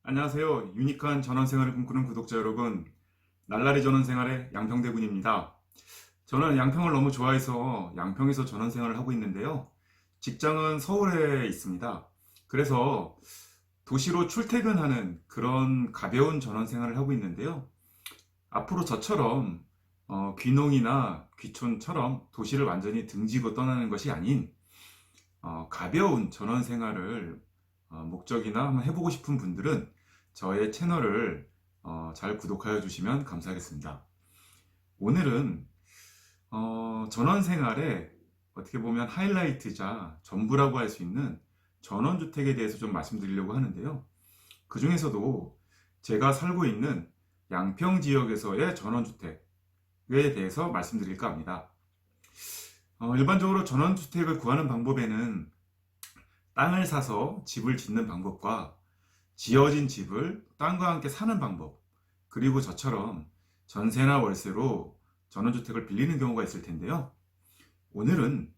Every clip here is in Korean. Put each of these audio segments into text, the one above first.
안녕하세요. 유니크한 전원생활을 꿈꾸는 구독자 여러분, 날라리 전원생활의 양평대군입니다. 저는 양평을 너무 좋아해서 양평에서 전원생활을 하고 있는데요. 직장은 서울에 있습니다. 그래서 도시로 출퇴근하는 그런 가벼운 전원생활을 하고 있는데요. 앞으로 저처럼 귀농이나 귀촌처럼 도시를 완전히 등지고 떠나는 것이 아닌 가벼운 전원생활을 목적이나 한번 해보고 싶은 분들은 저의 채널을 잘 구독하여 주시면 감사하겠습니다. 오늘은 전원생활의 어떻게 보면 하이라이트자 전부라고 할 수 있는 전원주택에 대해서 좀 말씀드리려고 하는데요. 그 중에서도 제가 살고 있는 양평 지역에서의 전원주택에 대해서 말씀드릴까 합니다. 일반적으로 전원주택을 구하는 방법에는 땅을 사서 집을 짓는 방법과 지어진 집을 땅과 함께 사는 방법, 그리고 저처럼 전세나 월세로 전원주택을 빌리는 경우가 있을 텐데요. 오늘은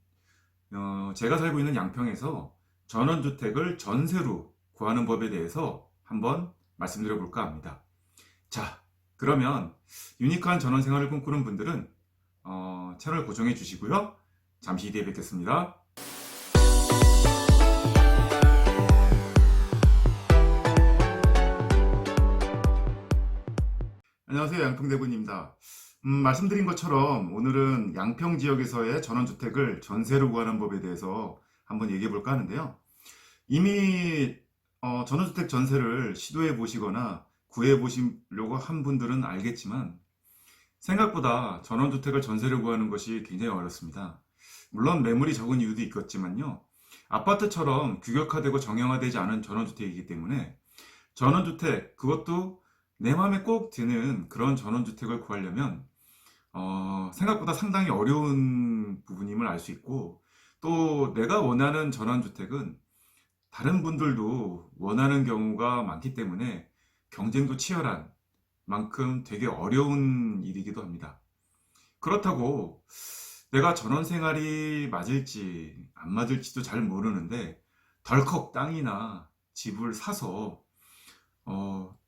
제가 살고 있는 양평에서 전원주택을 전세로 구하는 법에 대해서 한번 말씀드려 볼까 합니다. 자, 그러면 유니크한 전원생활을 꿈꾸는 분들은 채널 고정해 주시고요. 잠시 뒤에 뵙겠습니다. 안녕하세요. 양평대군입니다. 말씀드린 것처럼 오늘은 양평 지역에서의 전원주택을 전세로 구하는 법에 대해서 한번 얘기해 볼까 하는데요. 이미 전원주택 전세를 시도해 보시거나 구해 보시려고 한 분들은 알겠지만 생각보다 전원주택을 전세로 구하는 것이 굉장히 어렵습니다. 물론 매물이 적은 이유도 있겠지만요. 아파트처럼 규격화되고 정형화되지 않은 전원주택이기 때문에 전원주택, 그것도 내 마음에 꼭 드는 그런 전원주택을 구하려면 생각보다 상당히 어려운 부분임을 알 수 있고, 또 내가 원하는 전원주택은 다른 분들도 원하는 경우가 많기 때문에 경쟁도 치열한 만큼 되게 어려운 일이기도 합니다. 그렇다고 내가 전원생활이 맞을지 안 맞을지도 잘 모르는데 덜컥 땅이나 집을 사서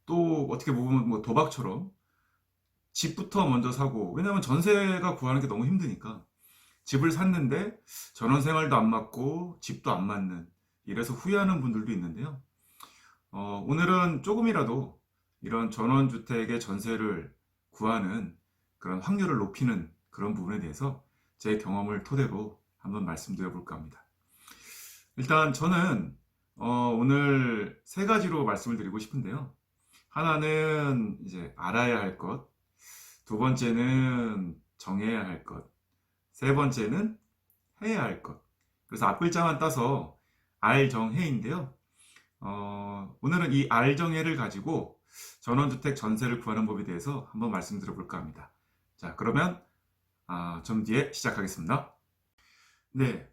또 어떻게 보면 뭐 도박처럼 집부터 먼저 사고, 왜냐면 전세가 구하는 게 너무 힘드니까 집을 샀는데 전원 생활도 안 맞고 집도 안 맞는, 이래서 후회하는 분들도 있는데요. 오늘은 조금이라도 이런 전원주택의 전세를 구하는 그런 확률을 높이는 그런 부분에 대해서 제 경험을 토대로 한번 말씀드려 볼까 합니다. 일단 저는 오늘 세 가지로 말씀을 드리고 싶은데요. 하나는 이제 알아야 할 것, 두 번째는 정해야 할 것, 세 번째는 해야 할 것. 그래서 앞글자만 따서 알정해인데요. 오늘은 이 알정해를 가지고 전원주택 전세를 구하는 법에 대해서 한번 말씀드려 볼까 합니다. 자, 그러면 좀 뒤에 시작하겠습니다. 네,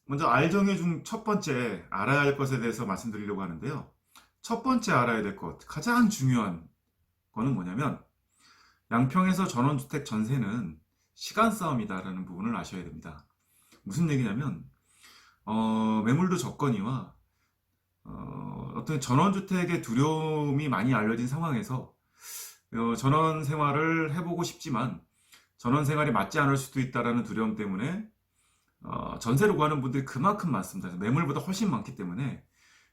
먼저 알정해 중 첫 번째 알아야 할 것에 대해서 말씀드리려고 하는데요. 첫 번째 알아야 될 것, 가장 중요한 거는 뭐냐면 양평에서 전원주택 전세는 시간 싸움이다라는 부분을 아셔야 됩니다. 무슨 얘기냐면 매물도 적거니와 어떤 전원주택의 두려움이 많이 알려진 상황에서 전원 생활을 해보고 싶지만 전원 생활이 맞지 않을 수도 있다라는 두려움 때문에 전세를 구하는 분들이 그만큼 많습니다. 매물보다 훨씬 많기 때문에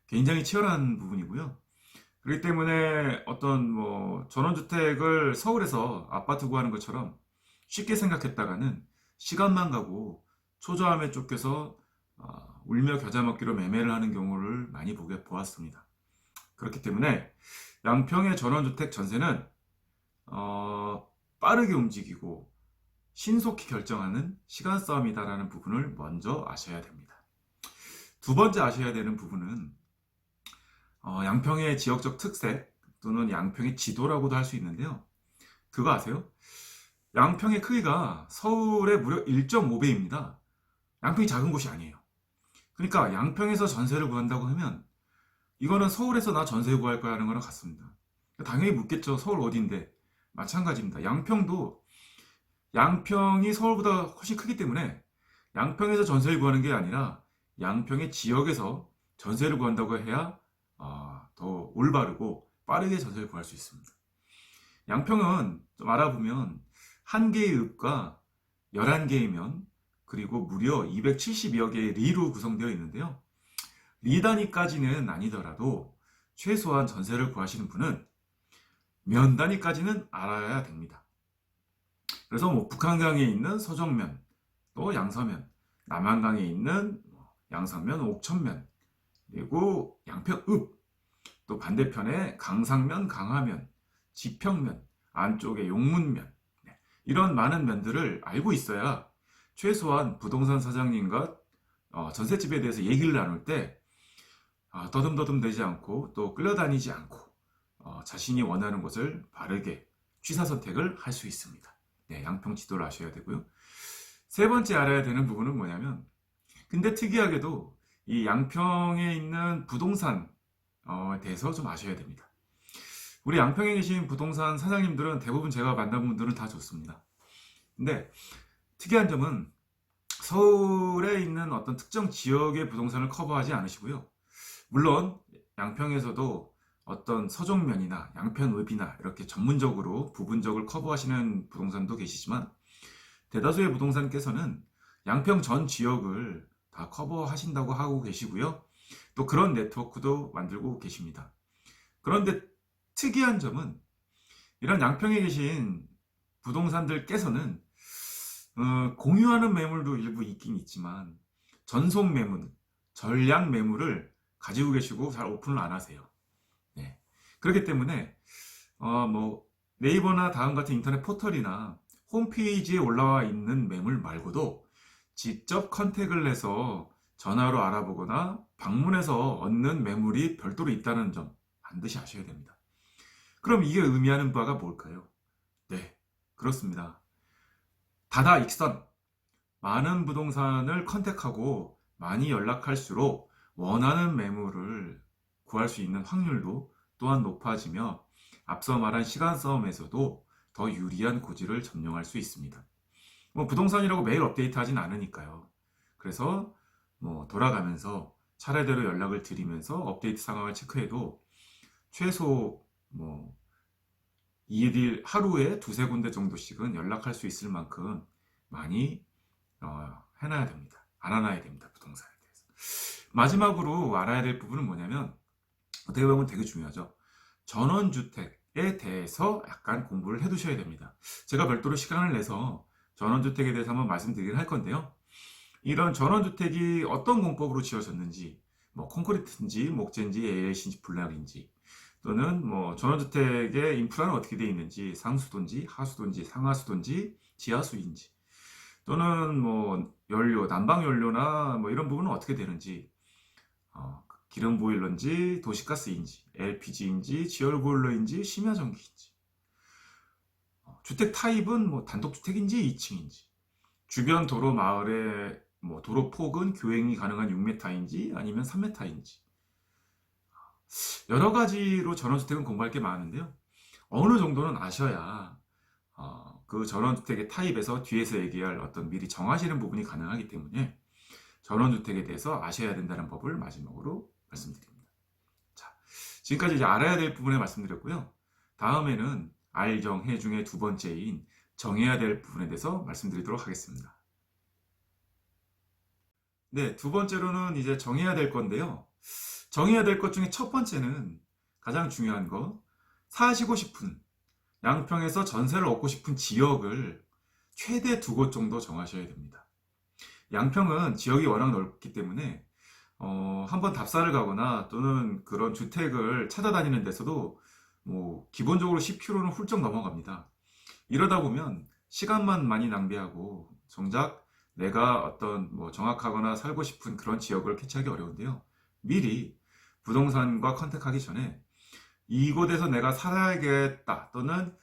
굉장히 치열한 부분이고요. 그렇기 때문에 어떤 뭐 전원주택을 서울에서 아파트 구하는 것처럼 쉽게 생각했다가는 시간만 가고 초조함에 쫓겨서 울며 겨자 먹기로 매매를 하는 경우를 많이 보았습니다. 그렇기 때문에 양평의 전원주택 전세는 빠르게 움직이고 신속히 결정하는 시간 싸움이다라는 부분을 먼저 아셔야 됩니다. 두 번째 아셔야 되는 부분은 양평의 지역적 특색 또는 양평의 지도라고도 할 수 있는데요. 그거 아세요? 양평의 크기가 서울의 무려 1.5배입니다. 양평이 작은 곳이 아니에요. 그러니까 양평에서 전세를 구한다고 하면 이거는 서울에서 나 전세 구할 거야 하는 거랑 같습니다. 당연히 묻겠죠. 서울 어딘데? 마찬가지입니다. 양평이 서울보다 훨씬 크기 때문에 양평에서 전세를 구하는 게 아니라 양평의 지역에서 전세를 구한다고 해야 더 올바르고 빠르게 전세를 구할 수 있습니다. 양평은 좀 알아보면 1개의 읍과 11개의 면, 그리고 무려 272여 개의 리로 구성되어 있는데요. 리 단위까지는 아니더라도 최소한 전세를 구하시는 분은 면 단위까지는 알아야 됩니다. 그래서 뭐 북한강에 있는 서정면, 또 양서면, 남한강에 있는 양서면, 옥천면, 그리고 양평읍, 또 반대편에 강상면, 강화면, 지평면, 안쪽에 용문면, 네, 이런 많은 면들을 알고 있어야 최소한 부동산 사장님과 전셋집에 대해서 얘기를 나눌 때 더듬더듬 되지 않고 또 끌려다니지 않고 자신이 원하는 것을 바르게 취사 선택을 할 수 있습니다. 네, 양평 지도를 아셔야 되고요. 세 번째 알아야 되는 부분은 뭐냐면, 근데 특이하게도 이 양평에 있는 부동산 대해서 좀 아셔야 됩니다. 우리 양평에 계신 부동산 사장님들은 대부분 제가 만난 분들은 다 좋습니다. 근데 특이한 점은 서울에 있는 어떤 특정 지역의 부동산을 커버하지 않으시고요. 물론 양평에서도 어떤 서종면이나 양편읍이나 이렇게 전문적으로 부분적으로 커버하시는 부동산도 계시지만, 대다수의 부동산께서는 양평 전 지역을 다 커버하신다고 하고 계시고요. 또 그런 네트워크도 만들고 계십니다. 그런데 특이한 점은 이런 양평에 계신 부동산들께서는 공유하는 매물도 일부 있긴 있지만 전속 매물, 전량 매물을 가지고 계시고 잘 오픈을 안 하세요. 네. 그렇기 때문에 뭐 네이버나 다음 같은 인터넷 포털이나 홈페이지에 올라와 있는 매물 말고도 직접 컨택을 해서 전화로 알아보거나 방문해서 얻는 매물이 별도로 있다는 점 반드시 아셔야 됩니다. 그럼 이게 의미하는 바가 뭘까요? 네, 그렇습니다. 다다익선, 많은 부동산을 컨택하고 많이 연락할수록 원하는 매물을 구할 수 있는 확률도 또한 높아지며 앞서 말한 시간 싸움에서도 더 유리한 고지를 점령할 수 있습니다. 뭐 부동산이라고 매일 업데이트하진 않으니까요. 그래서 뭐 돌아가면서 차례대로 연락을 드리면서 업데이트 상황을 체크해도 최소 뭐 1일 하루에 두세 군데 정도씩은 연락할 수 있을 만큼 많이 해놔야 됩니다. 알아놔야 됩니다. 부동산에 대해서. 마지막으로 알아야 될 부분은 뭐냐면, 어떻게 보면 되게 중요하죠. 전원주택에 대해서 약간 공부를 해두셔야 됩니다. 제가 별도로 시간을 내서 전원주택에 대해서 한번 말씀드리긴 할 건데요. 이런 전원주택이 어떤 공법으로 지어졌는지, 뭐 콘크리트인지 목재인지 ALC인지 블락인지, 또는 뭐 전원주택의 인프라는 어떻게 되어 있는지, 상수도인지 하수도인지 상하수도인지 지하수인지, 또는 뭐 연료, 난방 연료나 뭐 이런 부분은 어떻게 되는지, 기름 보일러인지 도시가스인지 LPG인지 지열보일러인지 심야전기인지, 주택 타입은 뭐 단독주택인지 2층인지, 주변 도로 마을의 뭐 도로 폭은 교행이 가능한 6m인지 아니면 3m인지, 여러 가지로 전원주택은 공부할 게 많은데요. 어느 정도는 아셔야 그 전원주택의 타입에서 뒤에서 얘기할 어떤 미리 정하시는 부분이 가능하기 때문에 전원주택에 대해서 아셔야 된다는 법을 마지막으로 말씀드립니다. 자, 지금까지 이제 알아야 될 부분에 말씀드렸고요. 다음에는 알, 정, 해 중에 두 번째인 정해야 될 부분에 대해서 말씀드리도록 하겠습니다. 네, 두 번째로는 이제 정해야 될 건데요. 정해야 될 것 중에 첫 번째는 가장 중요한 거, 사시고 싶은, 양평에서 전세를 얻고 싶은 지역을 최대 2곳 정도 정하셔야 됩니다. 양평은 지역이 워낙 넓기 때문에 한번 답사를 가거나 또는 그런 주택을 찾아다니는 데서도 뭐 기본적으로 10km는 훌쩍 넘어갑니다. 이러다 보면 시간만 많이 낭비하고 정작 내가 어떤 뭐 정확하거나 살고 싶은 그런 지역을 캐치하기 어려운데요. 미리 부동산과 컨택하기 전에 이곳에서 내가 살아야겠다, 또는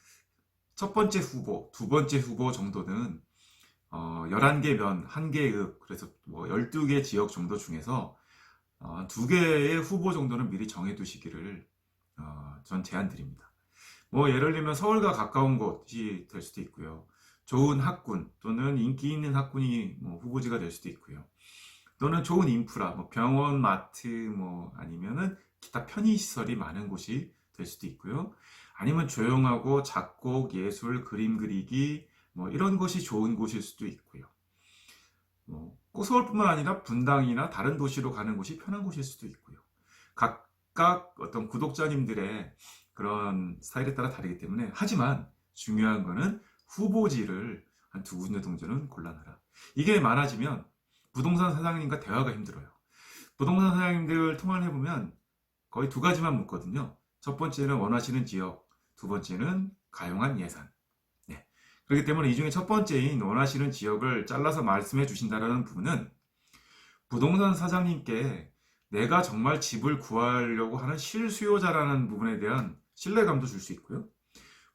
첫 번째 후보, 두 번째 후보 정도는 11개 면, 1개 읍, 그래서 뭐 12개 지역 정도 중에서 2개의 후보 정도는 미리 정해 두시기를 전 제안드립니다. 뭐 예를 들면 서울과 가까운 곳이 될 수도 있고요. 좋은 학군 또는 인기 있는 학군이 뭐 후보지가 될 수도 있고요. 또는 좋은 인프라, 뭐 병원, 마트, 뭐 아니면은 기타 편의시설이 많은 곳이 될 수도 있고요. 아니면 조용하고 작곡, 예술, 그림 그리기 뭐 이런 것이 좋은 곳일 수도 있고요. 꼭 서울뿐만 아니라 분당이나 다른 도시로 가는 곳이 편한 곳일 수도 있고요. 각각 어떤 구독자님들의 그런 스타일에 따라 다르기 때문에, 하지만 중요한 거는 후보지를 한 두 군데 정도는 골라놔라. 이게 많아지면 부동산 사장님과 대화가 힘들어요. 부동산 사장님들 통화를 해보면 거의 두 가지만 묻거든요. 첫 번째는 원하시는 지역, 두 번째는 가용한 예산. 네. 그렇기 때문에 이 중에 첫 번째인 원하시는 지역을 잘라서 말씀해 주신다는 부분은 부동산 사장님께 내가 정말 집을 구하려고 하는 실수요자라는 부분에 대한 신뢰감도 줄 수 있고요.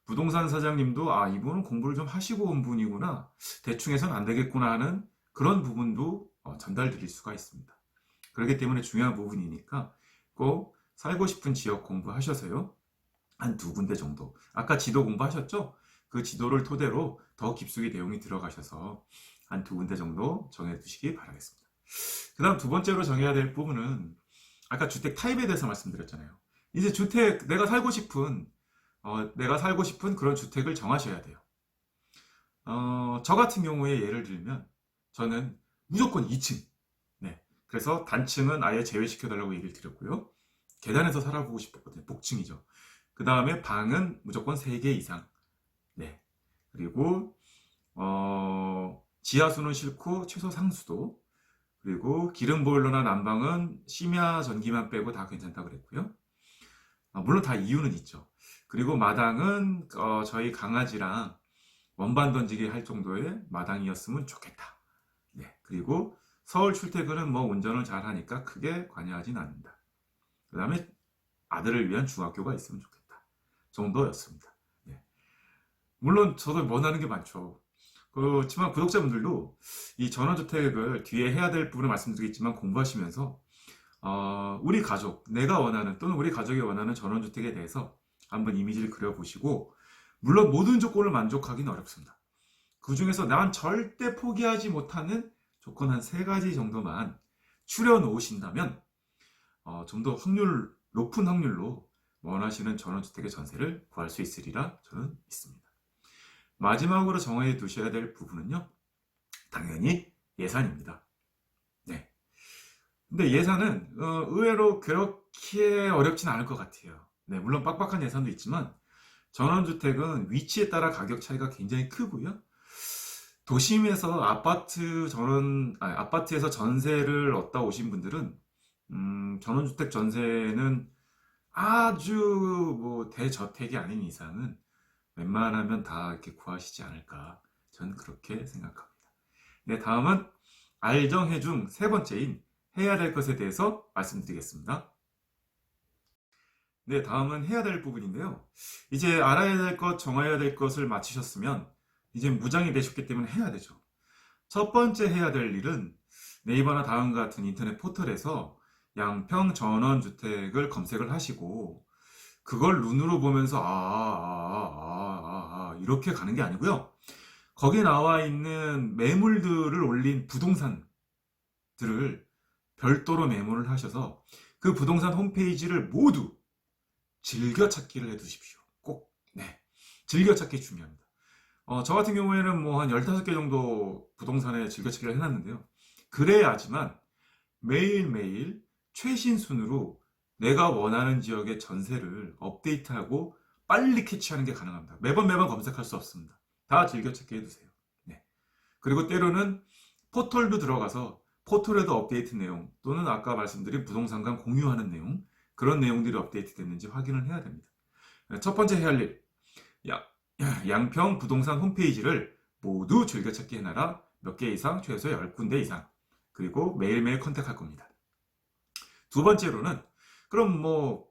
부동산 사장님도 이분은 공부를 좀 하시고 온 분이구나, 대충 해서는 안 되겠구나 하는 그런 부분도 전달드릴 수가 있습니다. 그렇기 때문에 중요한 부분이니까 꼭 살고 싶은 지역 공부하셔서요. 한 두 군데 정도. 아까 지도 공부하셨죠? 그 지도를 토대로 더 깊숙이 내용이 들어가셔서 한 두 군데 정도 정해두시기 바라겠습니다. 그 다음 두 번째로 정해야 될 부분은 아까 주택 타입에 대해서 말씀드렸잖아요. 이제 주택, 내가 살고 싶은 그런 주택을 정하셔야 돼요. 저 같은 경우에 예를 들면 저는 무조건 2층. 네. 그래서 단층은 아예 제외시켜달라고 얘기를 드렸고요. 계단에서 살아보고 싶었거든요. 복층이죠. 그 다음에 방은 무조건 3개 이상. 네. 그리고 지하수는 싫고 최소 상수도. 그리고 기름 보일러나 난방은 심야 전기만 빼고 다 괜찮다고 그랬고요. 물론 다 이유는 있죠. 그리고 마당은 저희 강아지랑 원반 던지기 할 정도의 마당이었으면 좋겠다. 네. 그리고 서울 출퇴근은 뭐 운전을 잘 하니까 크게 관여하진 않는다. 그 다음에 아들을 위한 중학교가 있으면 좋겠다 정도였습니다. 네. 물론 저도 원하는 게 많죠. 그렇지만 구독자분들도 이 전원주택을 뒤에 해야 될 부분을 말씀드리겠지만, 공부하시면서 우리 가족, 내가 원하는 또는 우리 가족이 원하는 전원주택에 대해서 한번 이미지를 그려보시고, 물론 모든 조건을 만족하기는 어렵습니다. 그 중에서 난 절대 포기하지 못하는 조건 한 3가지 정도만 추려 놓으신다면 좀 더 높은 확률로 원하시는 전원주택의 전세를 구할 수 있으리라 저는 믿습니다. 마지막으로 정해 두셔야 될 부분은요, 당연히 예산입니다. 네. 근데 예산은 의외로 그렇게 어렵진 않을 것 같아요. 네, 물론 빡빡한 예산도 있지만 전원주택은 위치에 따라 가격 차이가 굉장히 크고요. 도심에서 아파트에서 전세를 얻다 오신 분들은 전원주택 전세는 아주 뭐 대저택이 아닌 이상은 웬만하면 다 이렇게 구하시지 않을까, 저는 그렇게 생각합니다. 네, 다음은 알정해 중 3번째인 해야 될 것에 대해서 말씀드리겠습니다. 네, 다음은 해야 될 부분인데요. 이제 알아야 될 것, 정해야 될 것을 마치셨으면 이제 무장이 되셨기 때문에 해야 되죠. 첫 번째 해야 될 일은 네이버나 다음과 같은 인터넷 포털에서 양평 전원주택을 검색을 하시고, 그걸 눈으로 보면서 이렇게 가는 게 아니고요. 거기에 나와 있는 매물들을 올린 부동산들을 별도로 메모를 하셔서 그 부동산 홈페이지를 모두 즐겨찾기를 해두십시오. 꼭. 네. 즐겨찾기 중요합니다. 저 같은 경우에는 뭐 한 15개 정도 부동산에 즐겨찾기를 해놨는데요. 그래야지만 매일매일 최신 순으로 내가 원하는 지역의 전세를 업데이트하고 빨리 캐치하는 게 가능합니다. 매번 검색할 수 없습니다. 다 즐겨찾기 해두세요. 네. 그리고 때로는 포털도 들어가서 포털에도 업데이트 내용, 또는 아까 말씀드린 부동산과 공유하는 내용, 그런 내용들이 업데이트 됐는지 확인을 해야 됩니다. 첫 번째 해야 할 일, 양평 부동산 홈페이지를 모두 즐겨찾기 해놔라. 몇 개 이상, 최소 10군데 이상. 그리고 매일매일 컨택할 겁니다. 두 번째로는, 그럼 뭐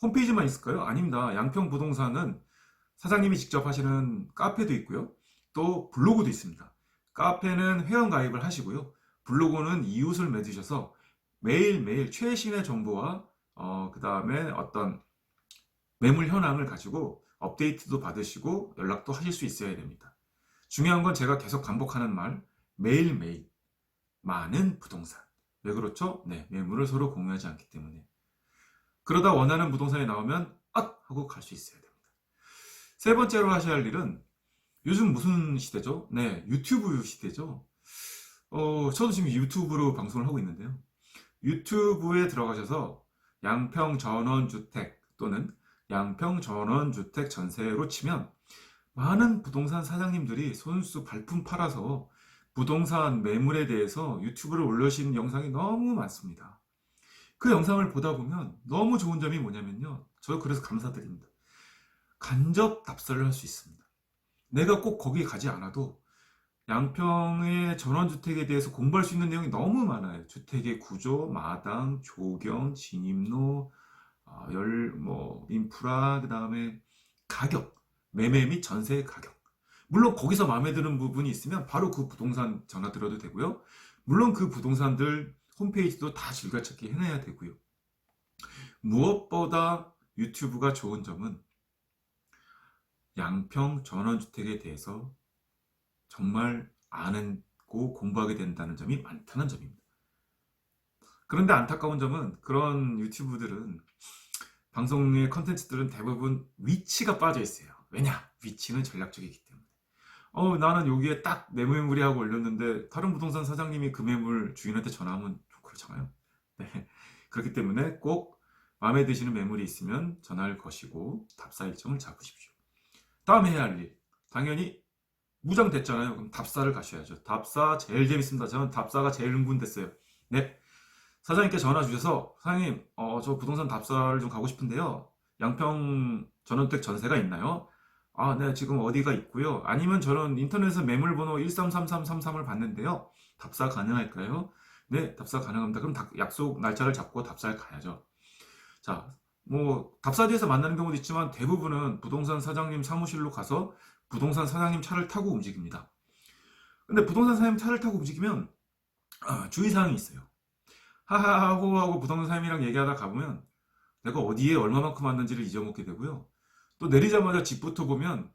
홈페이지만 있을까요? 아닙니다. 양평 부동산은 사장님이 직접 하시는 카페도 있고요. 또 블로그도 있습니다. 카페는 회원 가입을 하시고요. 블로그는 이웃을 맺으셔서 매일매일 최신의 정보와 그 다음에 어떤 매물 현황을 가지고 업데이트도 받으시고 연락도 하실 수 있어야 됩니다. 중요한 건 제가 계속 반복하는 말, 매일매일 많은 부동산. 왜 그렇죠? 네, 매물을 서로 공유하지 않기 때문에. 그러다 원하는 부동산이 나오면 하고 하고 갈 수 있어야 됩니다. 세 번째로 하셔야 할 일은 요즘 무슨 시대죠? 네, 유튜브 시대죠. 저도 지금 유튜브로 방송을 하고 있는데요. 유튜브에 들어가셔서 양평 전원주택 또는 양평 전원주택 전세로 치면 많은 부동산 사장님들이 손수 발품 팔아서 부동산 매물에 대해서 유튜브를 올려주시는 영상이 너무 많습니다. 그 영상을 보다 보면 너무 좋은 점이 뭐냐면요. 저 그래서 감사드립니다. 간접 답사를 할 수 있습니다. 내가 꼭 거기 가지 않아도 양평의 전원주택에 대해서 공부할 수 있는 내용이 너무 많아요. 주택의 구조, 마당, 조경, 진입로, 인프라, 그 다음에 가격, 매매 및 전세 가격. 물론 거기서 마음에 드는 부분이 있으면 바로 그 부동산 전화 드려도 되고요. 물론 그 부동산들 홈페이지도 다 즐겨찾기 해놔야 되고요. 무엇보다 유튜브가 좋은 점은 양평 전원주택에 대해서 정말 아는고 공부하게 된다는 점이 많다는 점입니다. 그런데 안타까운 점은 그런 유튜브들은 방송의 컨텐츠들은 대부분 위치가 빠져 있어요. 왜냐? 위치는 전략적이기 때문에. 나는 여기에 딱 내 매물이 하고 올렸는데 다른 부동산 사장님이 그 매물 주인한테 전화하면 좀 그렇잖아요. 네. 그렇기 때문에 꼭 마음에 드시는 매물이 있으면 전화를 거시고 답사 일정을 잡으십시오. 다음에 해야 할 일. 당연히 무장됐잖아요. 그럼 답사를 가셔야죠. 답사 제일 재밌습니다. 저는 답사가 제일 흥분됐어요. 네. 사장님께 전화 주셔서 사장님 저 부동산 답사를 좀 가고 싶은데요. 양평 전원주택 전세가 있나요? 아, 네, 지금 어디가 있고요. 아니면 저는 인터넷에서 매물번호 133333을 봤는데요. 답사 가능할까요? 네, 답사 가능합니다. 그럼 약속 날짜를 잡고 답사에 가야죠. 자, 뭐 답사지에서 만나는 경우도 있지만 대부분은 부동산 사장님 사무실로 가서 부동산 사장님 차를 타고 움직입니다. 근데 부동산 사장님 차를 타고 움직이면 주의사항이 있어요. 하하하고 부동산 사장님이랑 얘기하다 가보면 내가 어디에 얼마만큼 왔는지를 잊어먹게 되고요. 또 내리자마자 집부터 보면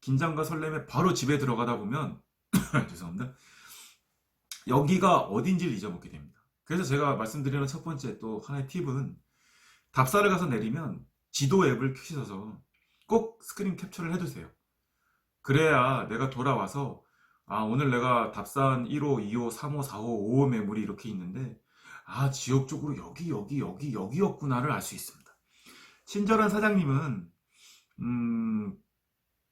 긴장과 설렘에 바로 집에 들어가다 보면 죄송합니다. 여기가 어딘지를 잊어먹게 됩니다. 그래서 제가 말씀드리는 첫 번째 또 하나의 팁은 답사를 가서 내리면 지도 앱을 켜셔서 꼭 스크린 캡처를 해두세요. 그래야 내가 돌아와서 오늘 내가 답사한 1호, 2호, 3호, 4호, 5호 매물이 이렇게 있는데 지역적으로 여기였구나를 알 수 있습니다. 친절한 사장님은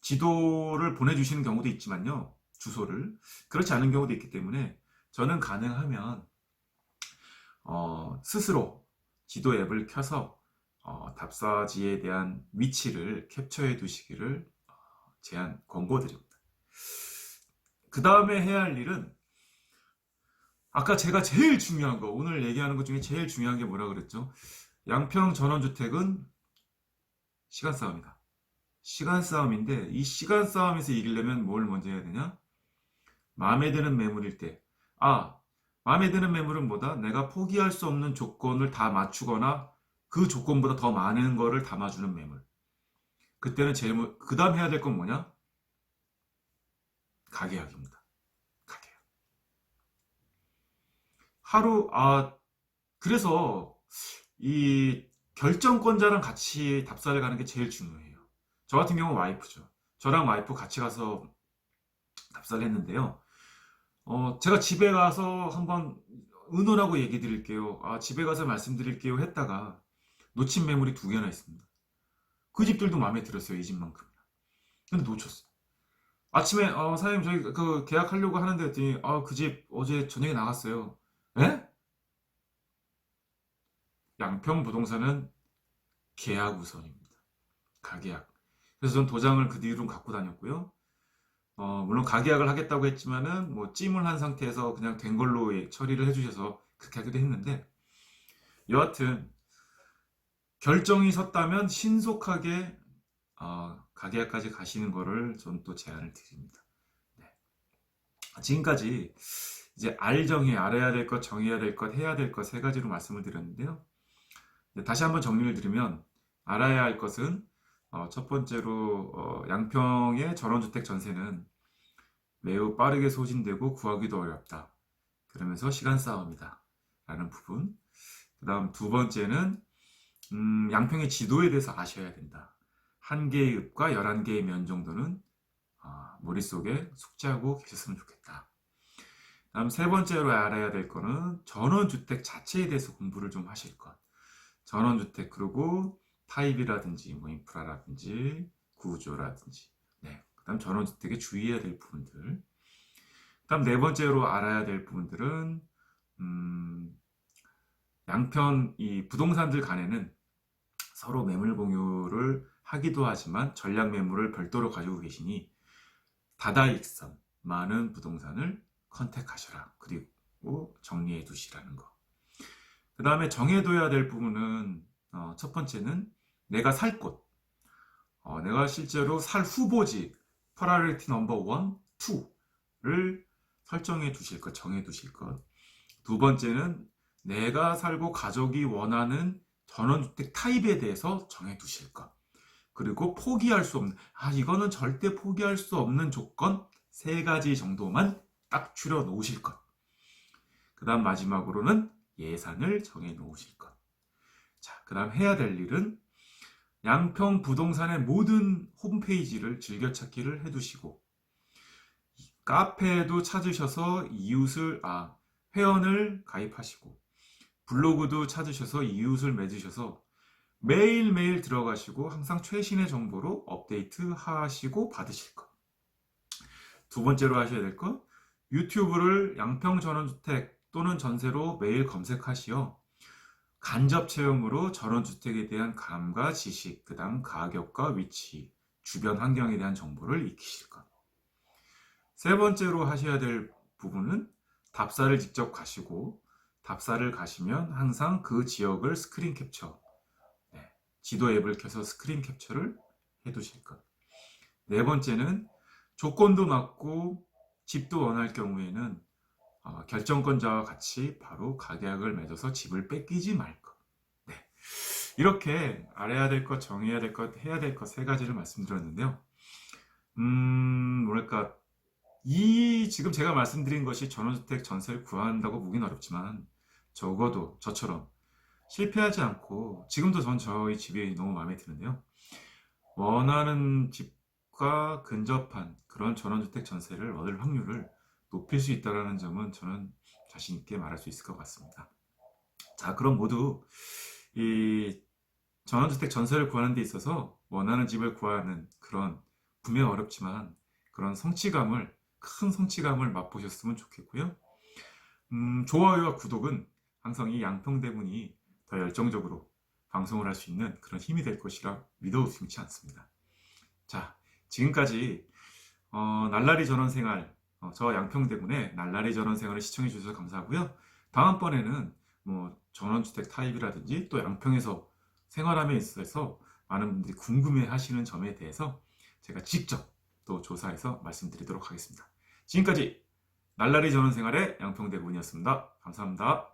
지도를 보내주시는 경우도 있지만요. 주소를. 그렇지 않은 경우도 있기 때문에 저는 가능하면 스스로 지도 앱을 켜서 답사지에 대한 위치를 캡처해 두시기를 권고드립니다. 그 다음에 해야 할 일은 아까 제가 제일 중요한 거 오늘 얘기하는 것 중에 제일 중요한 게 뭐라 그랬죠? 양평 전원주택은 시간 싸움이다. 시간 싸움인데 이 시간 싸움에서 이기려면 뭘 먼저 해야 되냐? 마음에 드는 매물일 때 마음에 드는 매물은 뭐다? 내가 포기할 수 없는 조건을 다 맞추거나 그 조건보다 더 많은 거를 담아주는 매물. 그때는 그 다음 해야 될 건 뭐냐? 가계약입니다. 가계약. 그래서 이 결정권자랑 같이 답사를 가는 게 제일 중요해요. 저 같은 경우 와이프죠. 저랑 와이프 같이 가서 답사를 했는데요. 제가 집에 가서 한번 의논하고 얘기 드릴게요. 집에 가서 말씀드릴게요 했다가 놓친 매물이 2개나 있습니다. 그 집들도 마음에 들었어요. 이 집만큼. 근데 놓쳤어. 아침에 사장님 저희 그 계약하려고 하는데 했더니 그 집 어제 저녁에 나갔어요. 에? 양평 부동산은 계약 우선입니다. 가계약. 그래서 전 도장을 그 뒤로 갖고 다녔고요. 물론 가계약을 하겠다고 했지만은 뭐 찜을 한 상태에서 그냥 된 걸로 처리를 해주셔서 그렇게 하기도 했는데 여하튼 결정이 섰다면 신속하게 가계약까지 가시는 거를 전 또 제안을 드립니다. 네. 지금까지 이제 알아야 될 것, 정해야 될 것, 해야 될 것 3가지로 말씀을 드렸는데요. 다시 한번 정리를 드리면 알아야 할 것은 첫 번째로 양평의 전원주택 전세는 매우 빠르게 소진되고 구하기도 어렵다. 그러면서 시간 싸움이다. 라는 부분. 그 다음 2번째는 양평의 지도에 대해서 아셔야 된다. 1개의 읍과 11개의 면 정도는 머릿속에 숙지하고 계셨으면 좋겠다. 다음 세 번째로 알아야 될 거는 전원주택 자체에 대해서 공부를 좀 하실 것. 전원주택 그리고 타입이라든지 뭐 인프라라든지 구조라든지 그다음 전원주택에 주의해야 될 부분들. 그다음 네 번째로 알아야 될 부분들은 양편 이 부동산들 간에는 서로 매물 공유를 하기도 하지만 전략 매물을 별도로 가지고 계시니 다다익선 많은 부동산을 컨택하셔라. 그리고 정리해 두시라는 거. 그 다음에 정해둬야 될 부분은 첫 번째는 내가 살 곳. 내가 실제로 살 후보지 프라이어리티 넘버 1, 2를 설정해 두실 것, 정해 두실 것. 두 번째는 내가 살고 가족이 원하는 전원주택 타입에 대해서 정해 두실 것. 그리고 포기할 수 없는, 이거는 절대 포기할 수 없는 조건 세 가지 정도만 딱 줄여 놓으실 것. 그 다음 마지막으로는 예산을 정해 놓으실 것. 자, 그 다음 해야 될 일은 양평 부동산의 모든 홈페이지를 즐겨찾기를 해두시고 카페에도 찾으셔서 회원을 가입하시고 블로그도 찾으셔서 이웃을 맺으셔서 매일매일 들어가시고 항상 최신의 정보로 업데이트 하시고 받으실 것. 두 번째로 하셔야 될 것, 유튜브를 양평 전원주택 또는 전세로 매일 검색하시어 간접 체험으로 전원주택에 대한 감과 지식, 그 다음 가격과 위치, 주변 환경에 대한 정보를 익히실 것. 세 번째로 하셔야 될 부분은 답사를 직접 가시고 답사를 가시면 항상 그 지역을 스크린 캡처, 지도 앱을 켜서 스크린 캡처를 해두실 것. 네 번째는 조건도 맞고 집도 원할 경우에는 결정권자와 같이 바로 가계약을 맺어서 집을 뺏기지 말 것. 이렇게 알아야 될 것, 정해야 될 것, 해야 될 것 세 가지를 말씀드렸는데요. 뭐랄까, 지금 제가 말씀드린 것이 전원주택 전세를 구한다고 보긴 어렵지만 적어도 저처럼 실패하지 않고 지금도 전 저희 집이 너무 마음에 드는데요. 원하는 집과 근접한 그런 전원주택 전세를 얻을 확률을 높일 수 있다는 점은 저는 자신 있게 말할 수 있을 것 같습니다. 자, 그럼 모두 이 전원주택 전세를 구하는 데 있어서 원하는 집을 구하는 그런 분명 어렵지만 그런 큰 성취감을 맛보셨으면 좋겠고요. 좋아요와 구독은 항상 이 양평대군이 더 열정적으로 방송을 할 수 있는 그런 힘이 될 것이라 믿어 의심치 않습니다. 자, 지금까지 날라리 전원생활, 저 양평대군의 날라리 전원생활을 시청해 주셔서 감사하고요. 다음번에는 뭐 전원주택 타입이라든지 또 양평에서 생활함에 있어서 많은 분들이 궁금해 하시는 점에 대해서 제가 직접 또 조사해서 말씀드리도록 하겠습니다. 지금까지 날라리 전원생활의 양평대군이었습니다. 감사합니다.